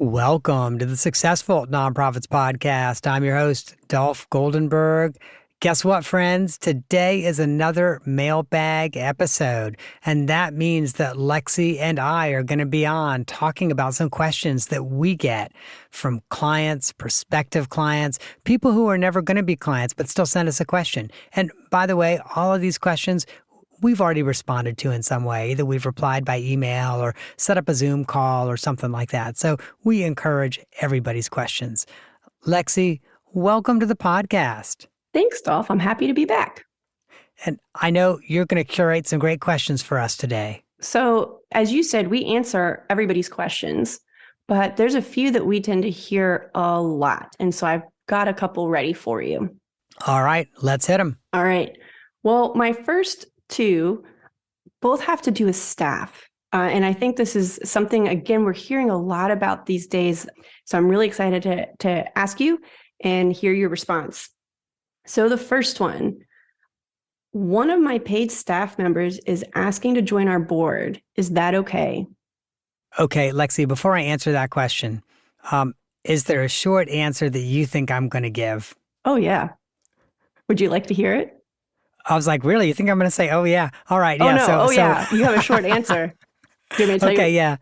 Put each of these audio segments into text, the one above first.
Welcome to the Successful Nonprofits Podcast. I'm your host, Dolph Goldenberg. Guess what, friends? Today is another Mailbag episode, and that means that Lexie and I are going to be on talking about some questions that we get from clients, prospective clients, people who are never going to be clients but still send us a question. And by the way, all of these questions we've already responded to in some way. Either we've replied by email or set up a Zoom call or something like that. So we encourage everybody's questions. Lexie, welcome to the podcast. Thanks, Dolph. I'm happy to be back. And I know you're going to curate some great questions for us today. So, as you said, we answer everybody's questions, but there's a few that we tend to hear a lot. And so I've got a couple ready for you. All right, let's hit them. All right. Well, my first two both have to do with staff. And I think this is something, again, we're hearing a lot about these days. So I'm really excited to ask you and hear your response. So the first one of my paid staff members is asking to join our board. Is that okay? Okay, Lexie, before I answer that question, is there a short answer that you think I'm going to give? Oh, yeah. Would you like to hear it? I was like, really? You think I'm going to say, oh, yeah. All right. Oh, Yeah. no. Yeah. You have a short answer. Do you want me to tell you? Okay, yeah.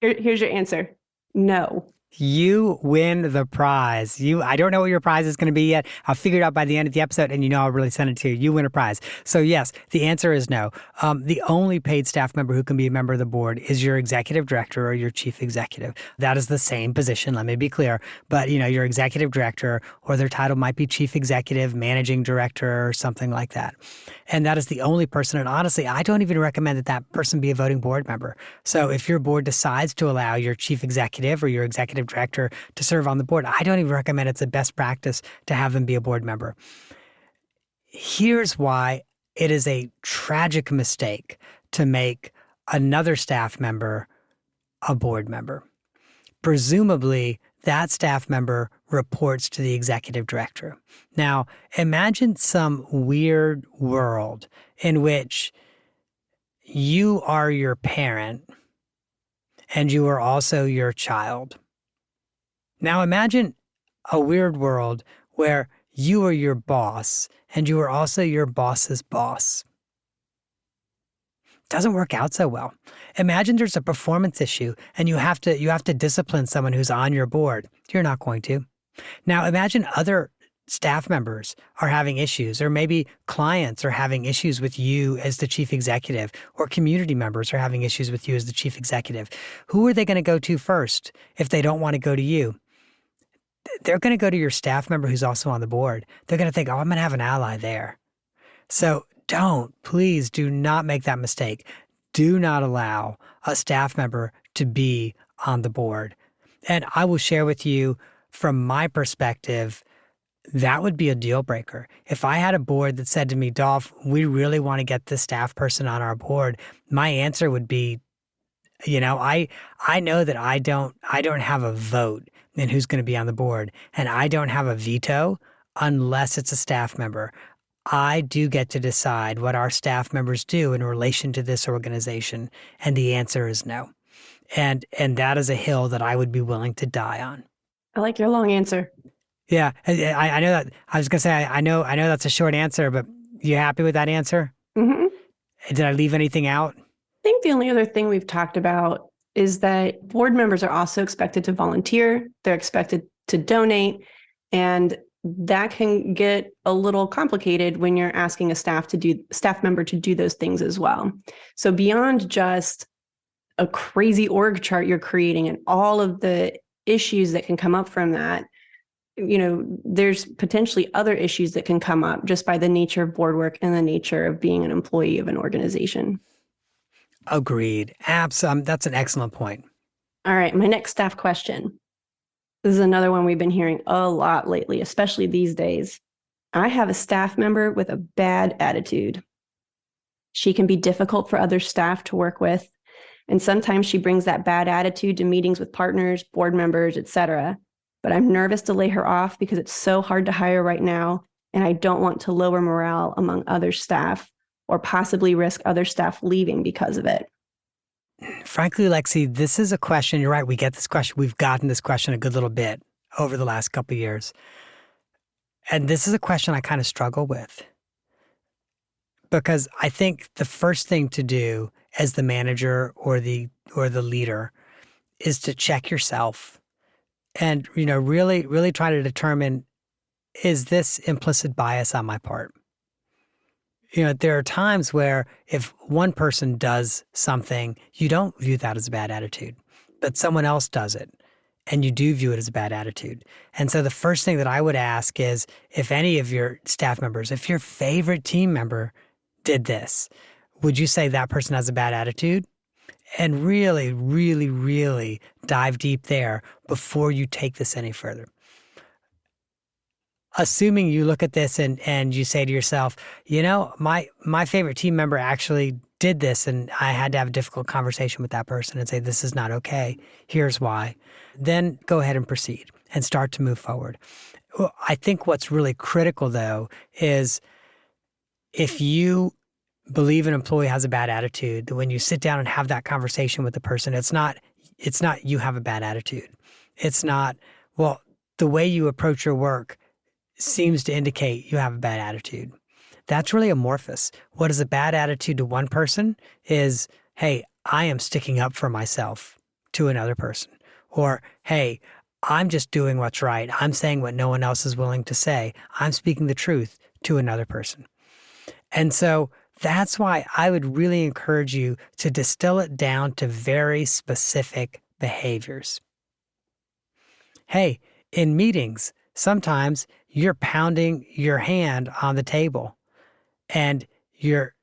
Here's your answer. No. You win the prize. I don't know what your prize is going to be yet. I'll figure it out by the end of the episode, and I'll really send it to you. You win a prize. So yes, the answer is no. The only paid staff member who can be a member of the board is your executive director or your chief executive. That is the same position, let me be clear. But your executive director, or their title might be chief executive, managing director, or something like that. And that is the only person. And honestly, I don't even recommend that person be a voting board member. So if your board decides to allow your chief executive or your executive director to serve on the board, I don't even recommend it's a best practice to have them be a board member. Here's why it is a tragic mistake to make another staff member a board member. Presumably, that staff member reports to the executive director. Now, imagine some weird world in which you are your parent and you are also your child. Now, imagine a weird world where you are your boss and you are also your boss's boss. Doesn't work out so well. Imagine there's a performance issue and you have to discipline someone who's on your board. You're not going to. Now imagine other staff members are having issues, or maybe clients are having issues with you as the chief executive, or community members are having issues with you as the chief executive. Who are they going to go to first if they don't want to go to you? They're going to go to your staff member who's also on the board. They're going to think, oh, I'm going to have an ally there. So please do not make that mistake. Do not allow a staff member to be on the board. And I will share with you from my perspective, that would be a deal breaker. If I had a board that said to me, Dolph, we really want to get this staff person on our board, my answer would be, I know that I don't have a vote in who's going to be on the board, and I don't have a veto unless it's a staff member. I do get to decide what our staff members do in relation to this organization, and the answer is no. And that is a hill that I would be willing to die on. I like your long answer. Yeah, I know that. I was going to say, I know that's a short answer, but you happy with that answer? Mm-hmm. Did I leave anything out? I think the only other thing we've talked about is that board members are also expected to volunteer. They're expected to donate, and that can get a little complicated when you're asking a staff member to do those things as well. So beyond just a crazy org chart you're creating and all of the issues that can come up from that, there's potentially other issues that can come up just by the nature of board work and the nature of being an employee of an organization. Agreed. Absolutely. That's an excellent point. All right. My next staff question. This is another one we've been hearing a lot lately, especially these days. I have a staff member with a bad attitude. She can be difficult for other staff to work with, and sometimes she brings that bad attitude to meetings with partners, board members, etc. But I'm nervous to lay her off because it's so hard to hire right now, and I don't want to lower morale among other staff or possibly risk other staff leaving because of it. Frankly, Lexi, this is a question. You're right. We get this question. We've gotten this question a good little bit over the last couple of years. And this is a question I kind of struggle with because I think the first thing to do as the manager or the leader is to check yourself and, really try to determine, is this implicit bias on my part? There are times where if one person does something, you don't view that as a bad attitude, but someone else does it and you do view it as a bad attitude. And so the first thing that I would ask is, if any of your staff members, if your favorite team member did this, would you say that person has a bad attitude? And really, really, really dive deep there before you take this any further. Assuming you look at this and you say to yourself, my favorite team member actually did this and I had to have a difficult conversation with that person and say, this is not okay. Here's why. Then go ahead and proceed and start to move forward. I think what's really critical, though, is if you believe an employee has a bad attitude, that when you sit down and have that conversation with the person, it's not you have a bad attitude. It's not, well, the way you approach your work seems to indicate you have a bad attitude. That's really amorphous. What is a bad attitude to one person is, hey, I am sticking up for myself to another person. Or, hey, I'm just doing what's right. I'm saying what no one else is willing to say. I'm speaking the truth to another person. And so that's why I would really encourage you to distill it down to very specific behaviors. Hey, in meetings, sometimes you're pounding your hand on the table and you're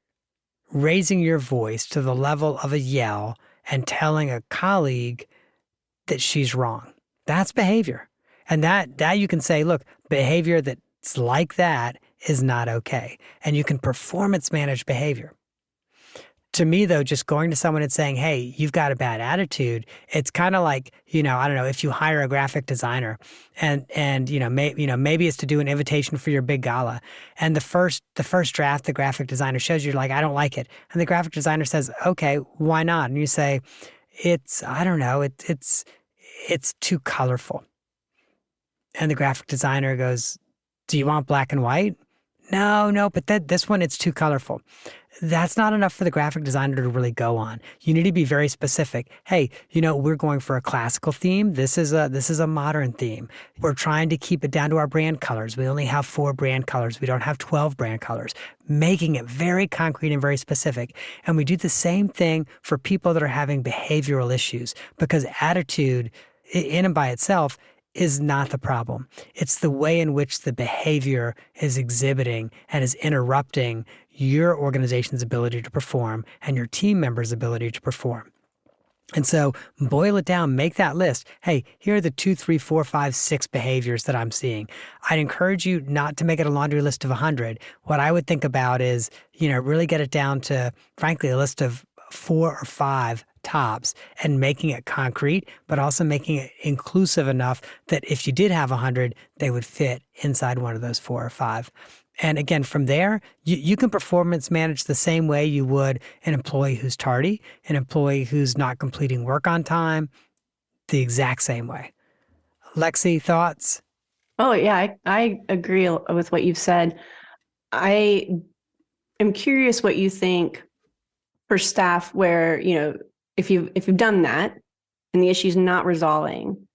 raising your voice to the level of a yell and telling a colleague that she's wrong. That's behavior. And that you can say, look, behavior that's like that is not okay. And you can performance manage behavior. To me, though, just going to someone and saying, hey, you've got a bad attitude, it's kind of like, I don't know, if you hire a graphic designer and maybe it's to do an invitation for your big gala. And the first draft the graphic designer shows you, like, I don't like it. And the graphic designer says, okay, why not? And you say, I don't know, it's too colorful. And the graphic designer goes, do you want black and white? No, but this one, it's too colorful. That's not enough for the graphic designer to really go on. You need to be very specific. Hey, we're going for a classical theme. This is a modern theme. We're trying to keep it down to our brand colors. We only have 4 brand colors. We don't have 12 brand colors. Making it very concrete and very specific. And we do the same thing for people that are having behavioral issues, because attitude in and by itself is not the problem. It's the way in which the behavior is exhibiting and is interrupting your organization's ability to perform and your team members' ability to perform. And so boil it down, make that list. Hey, here are the 2, 3, 4, 5, 6 behaviors that I'm seeing. I'd encourage you not to make it a laundry list of 100. What I would think about is, really get it down to, frankly, a list of 4 or 5 tops and making it concrete, but also making it inclusive enough that if you did have 100, they would fit inside one of those 4 or 5. And again, from there, you can performance manage the same way you would an employee who's tardy, an employee who's not completing work on time, the exact same way. Lexie, thoughts? Oh, yeah, I agree with what you've said. I am curious what you think for staff where, if you've done that and the issue's not resolving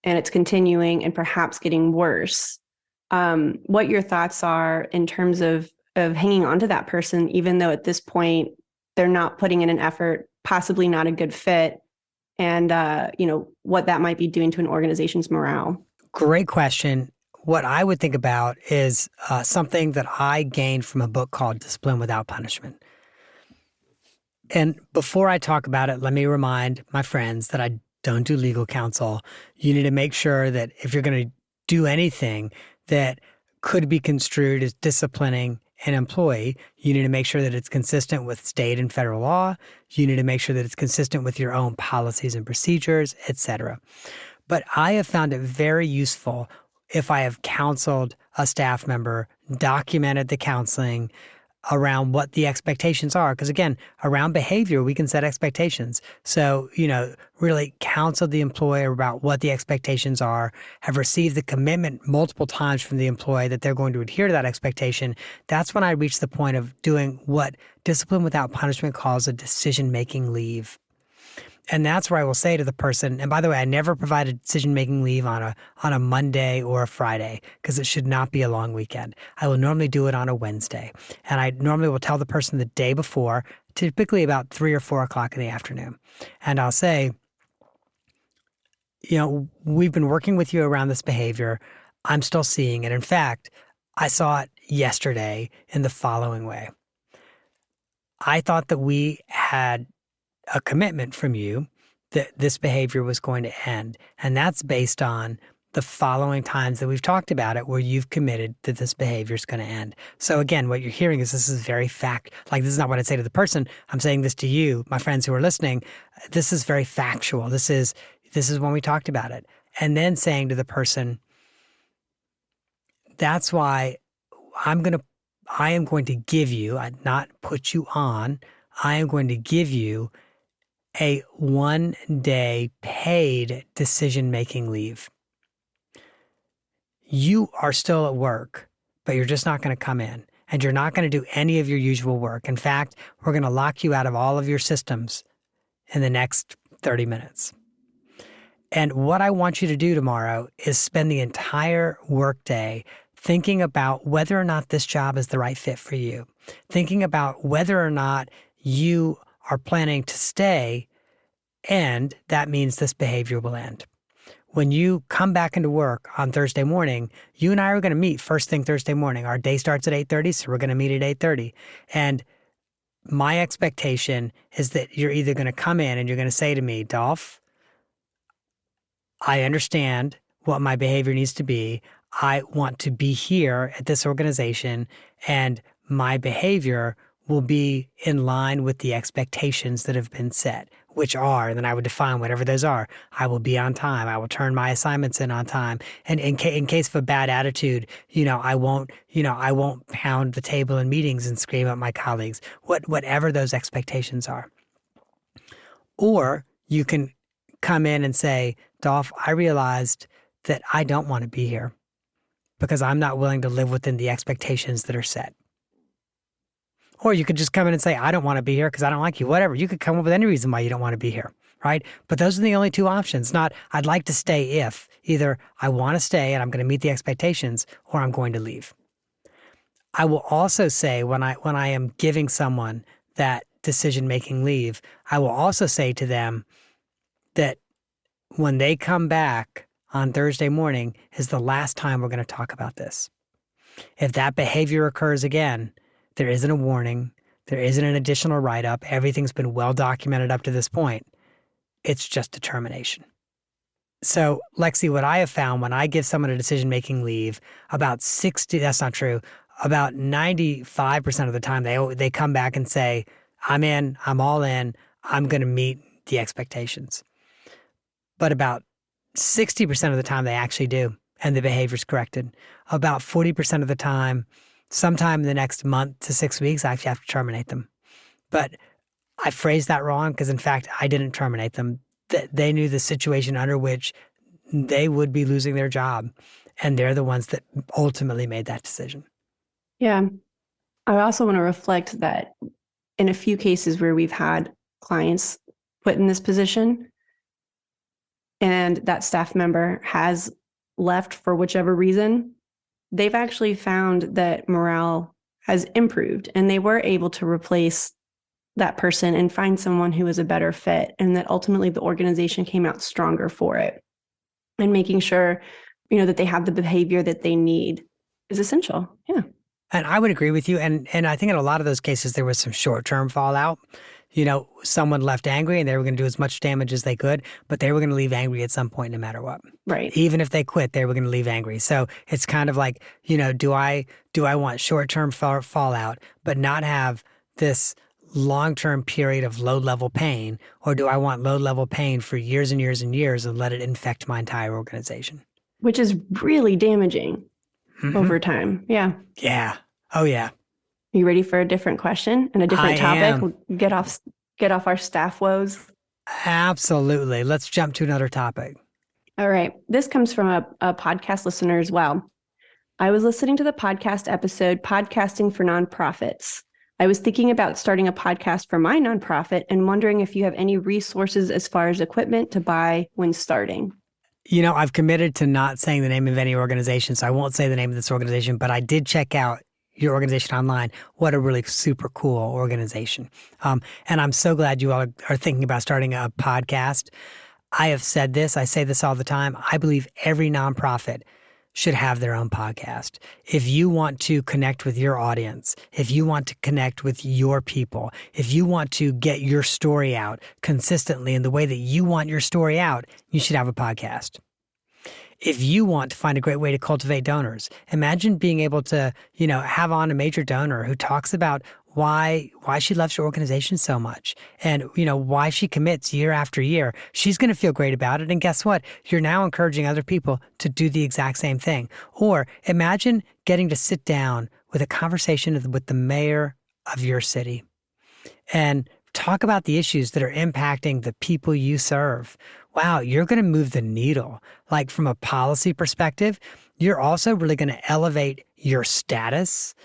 and it's continuing and perhaps getting worse, what your thoughts are in terms of hanging on to that person, even though at this point they're not putting in an effort, possibly not a good fit, and what that might be doing to an organization's morale. Great question. What I would think about is something that I gained from a book called Discipline Without Punishment. And before I talk about it, let me remind my friends that I don't do legal counsel. You need to make sure that if you're going to do anything that could be construed as disciplining an employee, you need to make sure that it's consistent with state and federal law. You need to make sure that it's consistent with your own policies and procedures, etc. But I have found it very useful if I have counseled a staff member, documented the counseling, around what the expectations are. Because again, around behavior, we can set expectations. So, really counsel the employer about what the expectations are, have received the commitment multiple times from the employee that they're going to adhere to that expectation. That's when I reach the point of doing what discipline without punishment calls a decision-making leave. And that's where I will say to the person, and by the way, I never provide a decision-making leave on a Monday or a Friday because it should not be a long weekend. I will normally do it on a Wednesday. And I normally will tell the person the day before, typically about 3 or 4 o'clock in the afternoon. And I'll say, we've been working with you around this behavior. I'm still seeing it. In fact, I saw it yesterday in the following way. I thought that we had a commitment from you that this behavior was going to end. And that's based on the following times that we've talked about it where you've committed that this behavior is going to end. So again, what you're hearing is this is very this is not what I'd say to the person. I'm saying this to you, my friends who are listening. This is very factual. This is when we talked about it. And then saying to the person, that's why I am going to give you, not put you on, I am going to give you a 1-day paid decision-making leave. You are still at work, but you're just not going to come in, and you're not going to do any of your usual work. In fact, we're going to lock you out of all of your systems in the next 30 minutes. And what I want you to do tomorrow is spend the entire workday thinking about whether or not this job is the right fit for you, thinking about whether or not you are planning to stay, and that means this behavior will end. When you come back into work on Thursday morning, you and I are going to meet first thing Thursday morning. Our day starts at 8:30, so we're going to meet at 8:30. And my expectation is that you're either going to come in and you're going to say to me, Dolph, I understand what my behavior needs to be. I want to be here at this organization, and my behavior will be in line with the expectations that have been set, which are, and then I would define whatever those are. I will be on time. I will turn my assignments in on time. And in case of a bad attitude, I won't pound the table in meetings and scream at my colleagues, whatever those expectations are. Or you can come in and say, Dolph, I realized that I don't want to be here because I'm not willing to live within the expectations that are set. Or you could just come in and say, I don't want to be here because I don't like you, whatever. You could come up with any reason why you don't want to be here, right? But those are the only two options, not I'd like to stay if. Either I want to stay and I'm going to meet the expectations, or I'm going to leave. I will also say when I am giving someone that decision-making leave, I will also say to them that when they come back on Thursday morning is the last time we're going to talk about this. If that behavior occurs again, there isn't a warning. There isn't an additional write-up. Everything's been well documented up to this point. It's just a termination. So, Lexie, what I have found when I give someone a decision-making leave, about 95% of the time, they come back and say, I'm in, I'm all in, I'm going to meet the expectations. But about 60% of the time they actually do, and the behavior's corrected. About 40% of the time, sometime in the next month to 6 weeks, I actually have to terminate them. But I phrased that wrong because, in fact, I didn't terminate them. They knew the situation under which they would be losing their job, and they're the ones that ultimately made that decision. Yeah. I also want to reflect that in a few cases where we've had clients put in this position and that staff member has left for whichever reason, they've actually found that morale has improved and they were able to replace that person and find someone who was a better fit, and that ultimately the organization came out stronger for it. And making sure, that they have the behavior that they need is essential. Yeah. And I would agree with you. And I think in a lot of those cases, there was some short-term fallout. Someone left angry and they were going to do as much damage as they could, but they were going to leave angry at some point no matter what. Right. Even if they quit, they were going to leave angry. So it's kind of like, do I want short-term fallout, but not have this long-term period of low-level pain, or do I want low-level pain for years and years and years and let it infect my entire organization? Which is really damaging over time. Yeah. Yeah. Oh, yeah. You ready for a different question and a I different topic? am. We'll get off our staff woes. Absolutely. Let's jump to another topic. All right. This comes from a podcast listener as well. I was listening to the podcast episode, Podcasting for Nonprofits. I was thinking about starting a podcast for my nonprofit and wondering if you have any resources as far as equipment to buy when starting. I've committed to not saying the name of any organization, so I won't say the name of this organization, but I did check out your organization online. What a really super cool organization. And I'm so glad you all are thinking about starting a podcast. I have said this, I say this all the time. I believe every nonprofit should have their own podcast. If you want to connect with your audience, if you want to connect with your people, if you want to get your story out consistently in the way that you want your story out, you should have a podcast. If you want to find a great way to cultivate donors, imagine being able to, have on a major donor who talks about why she loves your organization so much and, why she commits year after year. She's going to feel great about it. And guess what? You're now encouraging other people to do the exact same thing. Or imagine getting to sit down with a conversation with the mayor of your city and talk about the issues that are impacting the people you serve. Wow, you're going to move the needle. Like from a policy perspective, you're also really going to elevate your status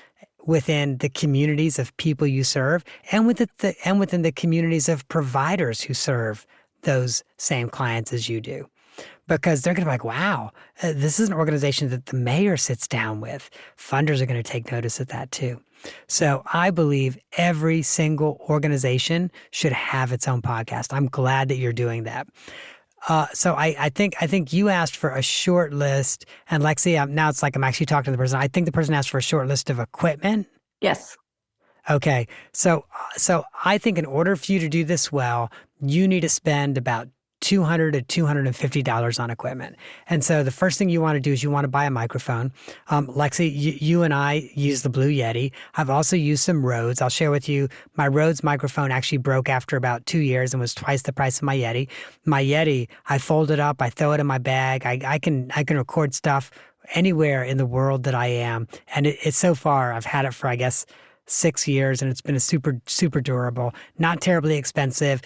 within the communities of people you serve and within the communities of providers who serve those same clients as you do. Because they're going to be like, wow, this is an organization that the mayor sits down with. Funders are going to take notice of that too. So I believe every single organization should have its own podcast. I'm glad that you're doing that. So I think you asked for a short list, and Lexie, now it's like I'm actually talking to the person. I think the person asked for a short list of equipment. Yes. Okay. So I think in order for you to do this well, you need to spend about $200 to $250 on equipment. And so the first thing you want to do is you want to buy a microphone. Lexie, you and I use the Blue Yeti. I've also used some Rhodes. I'll share with you, my Rhodes microphone actually broke after about 2 years and was twice the price of my Yeti. My Yeti, I fold it up, I throw it in my bag. I can record stuff anywhere in the world that I am. And it's so far, I've had it for, I guess, 6 years, and it's been a super, super durable, not terribly expensive,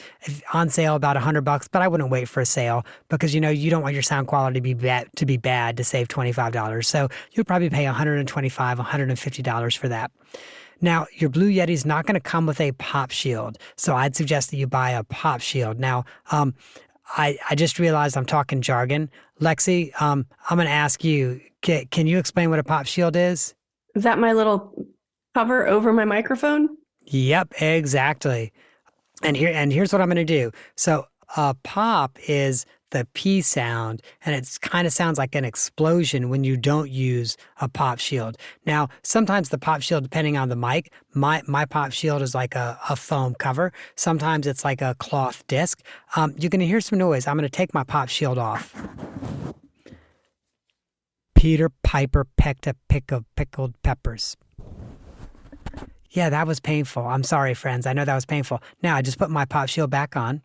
on sale about $100, but I wouldn't wait for a sale because, you don't want your sound quality to be bad to save $25. So you'll probably pay $125, $150 for that. Now, your Blue Yeti is not going to come with a pop shield, so I'd suggest that you buy a pop shield. Now, I just realized I'm talking jargon. Lexie, I'm going to ask you, can you explain what a pop shield is? Is that my little cover over my microphone? Yep, exactly. And here's what I'm going to do. So a pop is the P sound, and it kind of sounds like an explosion when you don't use a pop shield. Now, sometimes the pop shield, depending on the mic, my pop shield is like a foam cover. Sometimes it's like a cloth disc. You're going to hear some noise. I'm going to take my pop shield off. Peter Piper pecked a pick of pickled peppers. Yeah, that was painful. I'm sorry, friends. I know that was painful. Now, I just put my pop shield back on,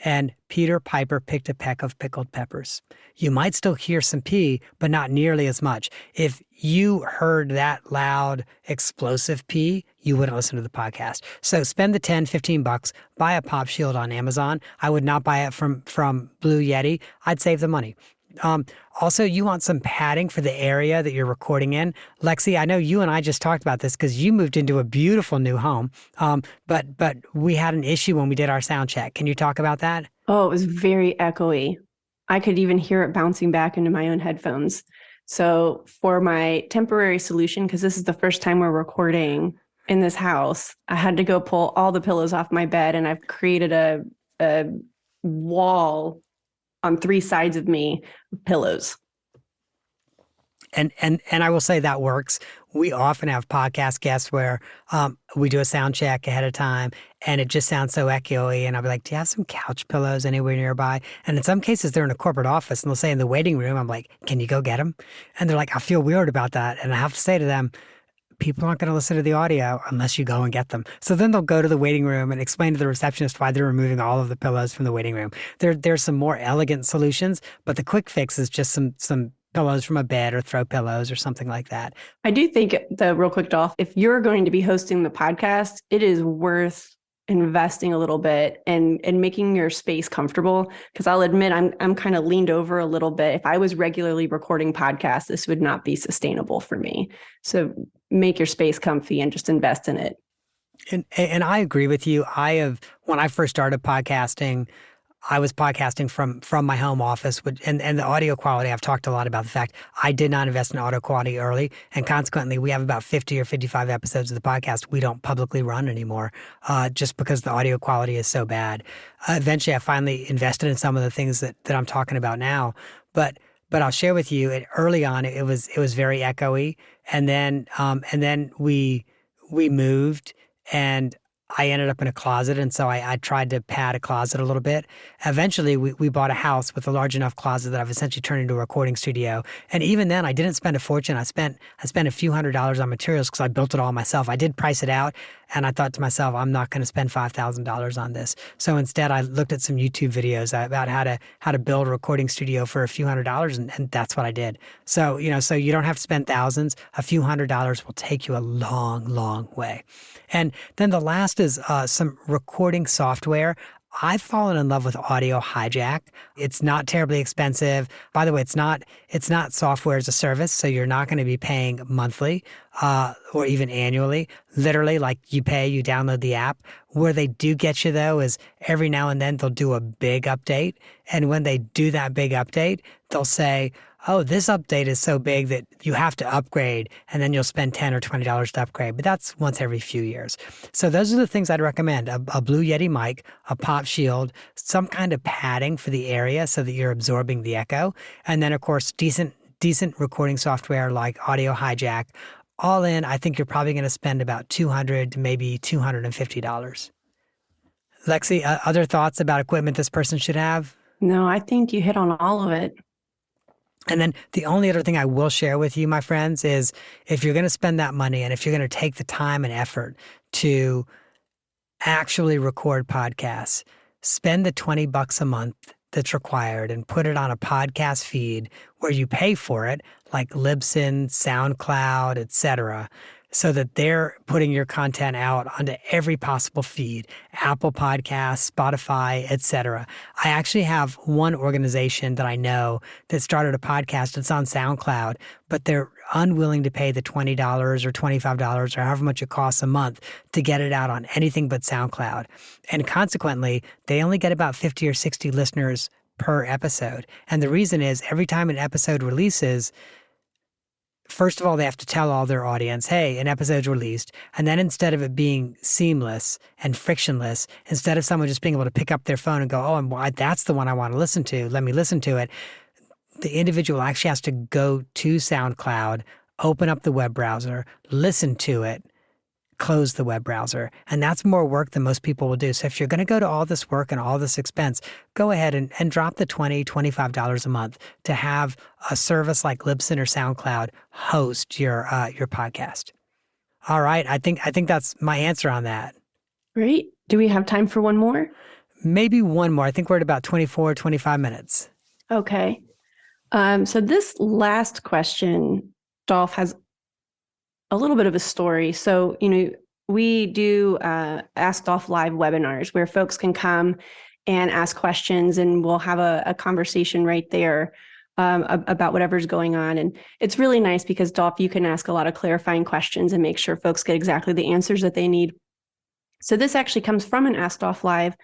and Peter Piper picked a peck of pickled peppers. You might still hear some pee, but not nearly as much. If you heard that loud, explosive pee, you wouldn't listen to the podcast. So spend the $10, $15, buy a pop shield on Amazon. I would not buy it from Blue Yeti. I'd save the money. Also, you want some padding for the area that you're recording in. Lexie, I know you and I just talked about this because you moved into a beautiful new home. But we had an issue when we did our sound check. Can you talk about that? Oh, it was very echoey. I could even hear it bouncing back into my own headphones. So for my temporary solution, because this is the first time we're recording in this house, I had to go pull all the pillows off my bed, and I've created a wall on 3 sides of me with pillows. And I will say that works. We often have podcast guests where we do a sound check ahead of time and it just sounds so echoey. And I'll be like, do you have some couch pillows anywhere nearby? And in some cases, they're in a corporate office and they'll say in the waiting room, I'm like, can you go get them? And they're like, I feel weird about that. And I have to say to them, people aren't going to listen to the audio unless you go and get them. So then they'll go to the waiting room and explain to the receptionist why they're removing all of the pillows from the waiting room. There's some more elegant solutions, but the quick fix is just some pillows from a bed or throw pillows or something like that. I do think real quick, Dolph, if you're going to be hosting the podcast, it is worth investing a little bit and making your space comfortable. Because I'll admit I'm kind of leaned over a little bit. If I was regularly recording podcasts, this would not be sustainable for me. So make your space comfy and just invest in it. And I agree with you. When I first started podcasting, I was podcasting from my home office, and the audio quality, I've talked a lot about the fact I did not invest in audio quality early, and consequently, we have about 50 or 55 episodes of the podcast we don't publicly run anymore, just because the audio quality is so bad. Eventually, I finally invested in some of the things that I'm talking about now, but I'll share with you, early on, it was very echoey, and then we moved, and I ended up in a closet, and so I tried to pad a closet a little bit. Eventually, we bought a house with a large enough closet that I've essentially turned into a recording studio. And even then, I didn't spend a fortune. I spent a few $100s on materials because I built it all myself. I did price it out, and I thought to myself, I'm not going to spend $5,000 on this. So instead, I looked at some YouTube videos about how to build a recording studio for a few $100s, and that's what I did. So so you don't have to spend thousands. A few $100s will take you a long, long way. And then the last is some recording software. I've fallen in love with Audio Hijack. It's not terribly expensive. By the way, it's not software as a service, so you're not going to be paying monthly or even annually. Literally, like you download the app. Where they do get you, though, is every now and then they'll do a big update. And when they do that big update, they'll say, oh, this update is so big that you have to upgrade, and then you'll spend $10 or $20 to upgrade. But that's once every few years. So those are the things I'd recommend. A Blue Yeti mic, a pop shield, some kind of padding for the area so that you're absorbing the echo. And then, of course, decent recording software like Audio Hijack. All in, I think you're probably going to spend about $200 to maybe $250. Lexie, other thoughts about equipment this person should have? No, I think you hit on all of it. And then the only other thing I will share with you, my friends, is if you're going to spend that money and if you're going to take the time and effort to actually record podcasts, spend the $20 a month that's required and put it on a podcast feed where you pay for it, like Libsyn, SoundCloud, etc., so that they're putting your content out onto every possible feed, Apple Podcasts, Spotify, etc. I actually have one organization that I know that started a podcast. It's on SoundCloud, but they're unwilling to pay the $20 or $25 or however much it costs a month to get it out on anything but SoundCloud. And consequently, they only get about 50 or 60 listeners per episode. And the reason is every time an episode releases, first of all, they have to tell all their audience, hey, an episode's released. And then instead of it being seamless and frictionless, instead of someone just being able to pick up their phone and go, oh, and that's the one I want to listen to, let me listen to it, the individual actually has to go to SoundCloud, open up the web browser, listen to it, close the web browser. And that's more work than most people will do. So if you're going to go to all this work and all this expense, go ahead and drop the $20, $25 a month to have a service like Libsyn or SoundCloud host your podcast. All right. I think that's my answer on that. Great. Do we have time for one more? Maybe one more. I think we're at about 24, 25 minutes. Okay. So this last question, Dolph, has a little bit of a story. So, we do Ask Dolph live webinars where folks can come and ask questions, and we'll have a conversation right there about whatever's going on. And it's really nice because, Dolph, you can ask a lot of clarifying questions and make sure folks get exactly the answers that they need. So this actually comes from an Ask Dolph live,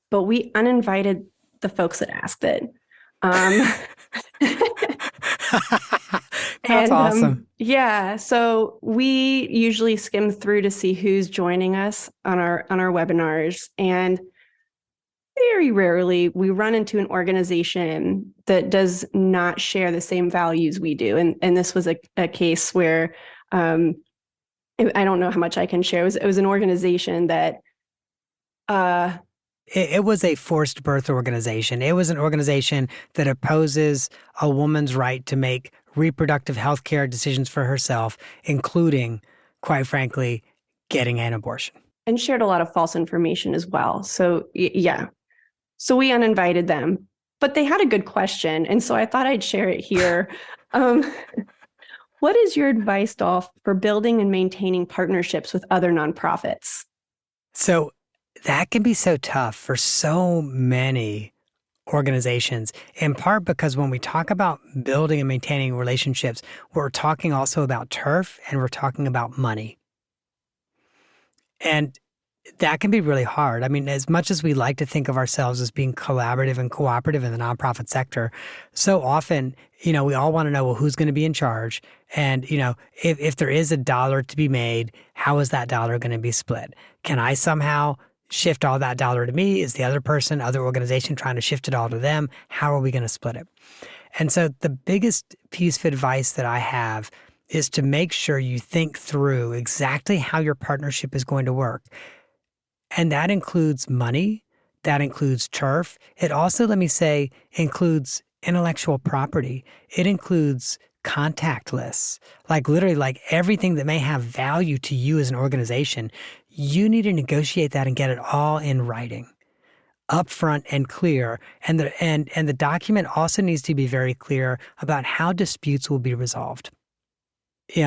but we uninvited the folks that asked it. That's awesome. Yeah. So we usually skim through to see who's joining us on our webinars. And very rarely we run into an organization that does not share the same values we do. And this was a case where I don't know how much I can share. It was an organization that it was a forced birth organization. It was an organization that opposes a woman's right to make reproductive health care decisions for herself, including, quite frankly, getting an abortion. And shared a lot of false information as well. So, yeah. So we uninvited them. but they had a good question. And so I thought I'd share it here. Um, what is your advice, Dolph, for building and maintaining partnerships with other nonprofits? So that can be so tough for so many organizations, in part because when we talk about building and maintaining relationships, we're talking also about turf and we're talking about money. And that can be really hard. I mean, as much as we like to think of ourselves as being collaborative and cooperative in the nonprofit sector, so often, we all want to know, well, who's going to be in charge? And, if there is a dollar to be made, how is that dollar going to be split? Can I somehow shift all that dollar to me? Is the other organization trying to shift it all to them? How are we going to split it? And so the biggest piece of advice that I have is to make sure you think through exactly how your partnership is going to work. And that includes money, that includes turf. It also, let me say, includes intellectual property. It includes contact lists, like literally like everything that may have value to you as an organization. You need to negotiate that and get it all in writing, upfront and clear. And the document also needs to be very clear about how disputes will be resolved.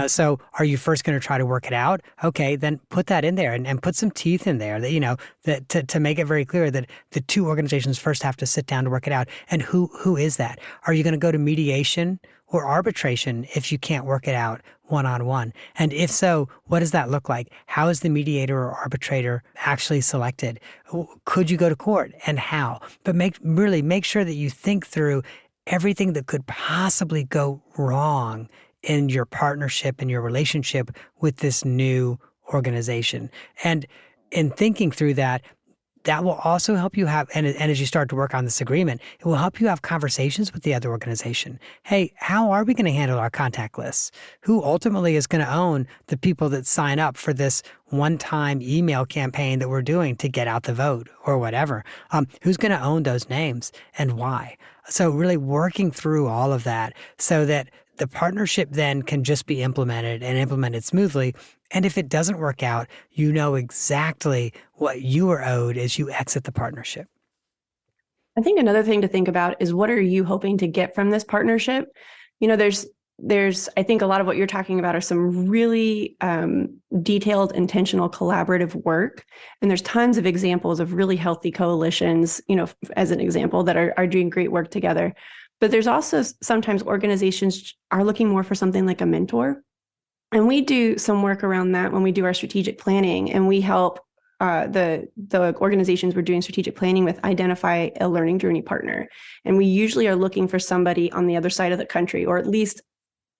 So are you first going to try to work it out? Okay, then put that in there and put some teeth in there that to make it very clear that the two organizations first have to sit down to work it out. And who is that? Are you going to go to mediation or arbitration if you can't work it out one-on-one? And if so, what does that look like? How is the mediator or arbitrator actually selected? Could you go to court and how? But make sure that you think through everything that could possibly go wrong in your partnership and your relationship with this new organization. And in thinking through that, that will also help you have, and as you start to work on this agreement, it will help you have conversations with the other organization. Hey, how are we going to handle our contact lists? Who ultimately is going to own the people that sign up for this one-time email campaign that we're doing to get out the vote or whatever? Who's going to own those names and why? So really working through all of that so that the partnership then can just be implemented and implemented smoothly. And if it doesn't work out, you know exactly what you are owed as you exit the partnership. I think another thing to think about is, what are you hoping to get from this partnership? There's I think a lot of what you're talking about are some really detailed, intentional, collaborative work. And there's tons of examples of really healthy coalitions, as an example, that are doing great work together. But there's also sometimes organizations are looking more for something like a mentor. And we do some work around that when we do our strategic planning, and we help the organizations we're doing strategic planning with identify a learning journey partner. And we usually are looking for somebody on the other side of the country, or at least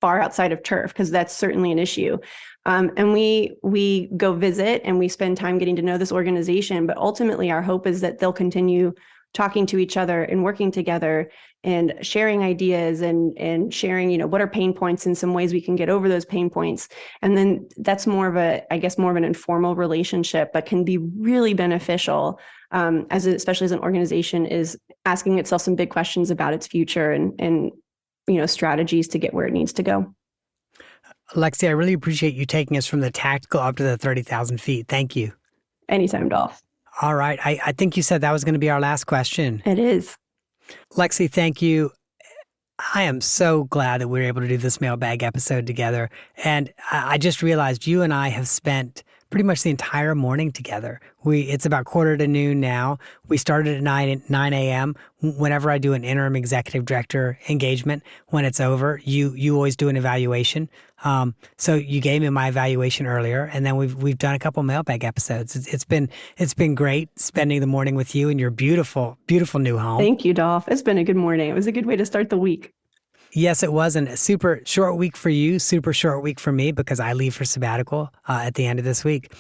far outside of turf, because that's certainly an issue. And we go visit and we spend time getting to know this organization. But ultimately, our hope is that they'll continue talking to each other and working together and sharing ideas and sharing, what are pain points and some ways we can get over those pain points. And then that's more of an informal relationship, but can be really beneficial especially as an organization is asking itself some big questions about its future and strategies to get where it needs to go. Lexie, I really appreciate you taking us from the tactical up to the 30,000 feet. Thank you. Anytime, Dolph. All right. I think you said that was going to be our last question. It is. Lexie, thank you. I am so glad that we were able to do this mailbag episode together. And I just realized you and I have spent pretty much the entire morning together. It's about 12:45 now. We started at 9 a.m. Whenever I do an interim executive director engagement, when it's over, you always do an evaluation. So you gave me my evaluation earlier, and then we've done a couple mailbag episodes. It's been great spending the morning with you in your beautiful, beautiful new home. Thank you, Dolph. It's been a good morning. It was a good way to start the week. Yes, it was. And a super short week for you, super short week for me, because I leave for sabbatical at the end of this week.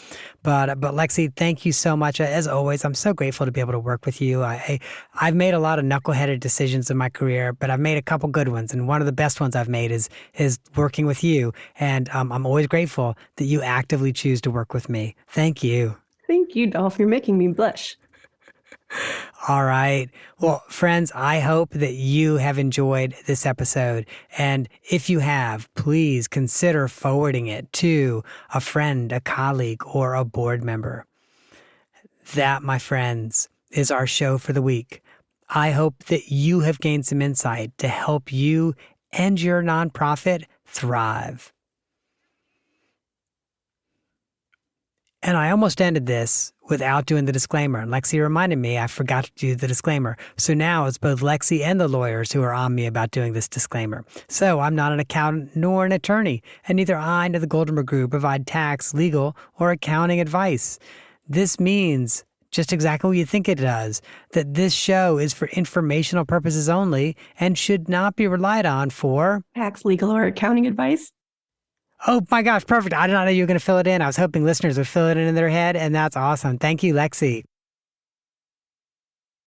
But Lexie, thank you so much. As always, I'm so grateful to be able to work with you. I've made a lot of knuckleheaded decisions in my career, but I've made a couple good ones. And one of the best ones I've made is working with you. And I'm always grateful that you actively choose to work with me. Thank you. Thank you, Dolph. You're making me blush. All right. Well, friends, I hope that you have enjoyed this episode. And if you have, please consider forwarding it to a friend, a colleague, or a board member. That, my friends, is our show for the week. I hope that you have gained some insight to help you and your nonprofit thrive. And I almost ended this without doing the disclaimer. And Lexie reminded me I forgot to do the disclaimer. So now it's both Lexie and the lawyers who are on me about doing this disclaimer. So I'm not an accountant nor an attorney, and neither I nor the Goldenberg Group provide tax, legal, or accounting advice. This means just exactly what you think it does, that this show is for informational purposes only and should not be relied on for tax, legal, or accounting advice. Oh my gosh, perfect. I did not know you were going to fill it in. I was hoping listeners would fill it in their head, and that's awesome. Thank you, Lexie.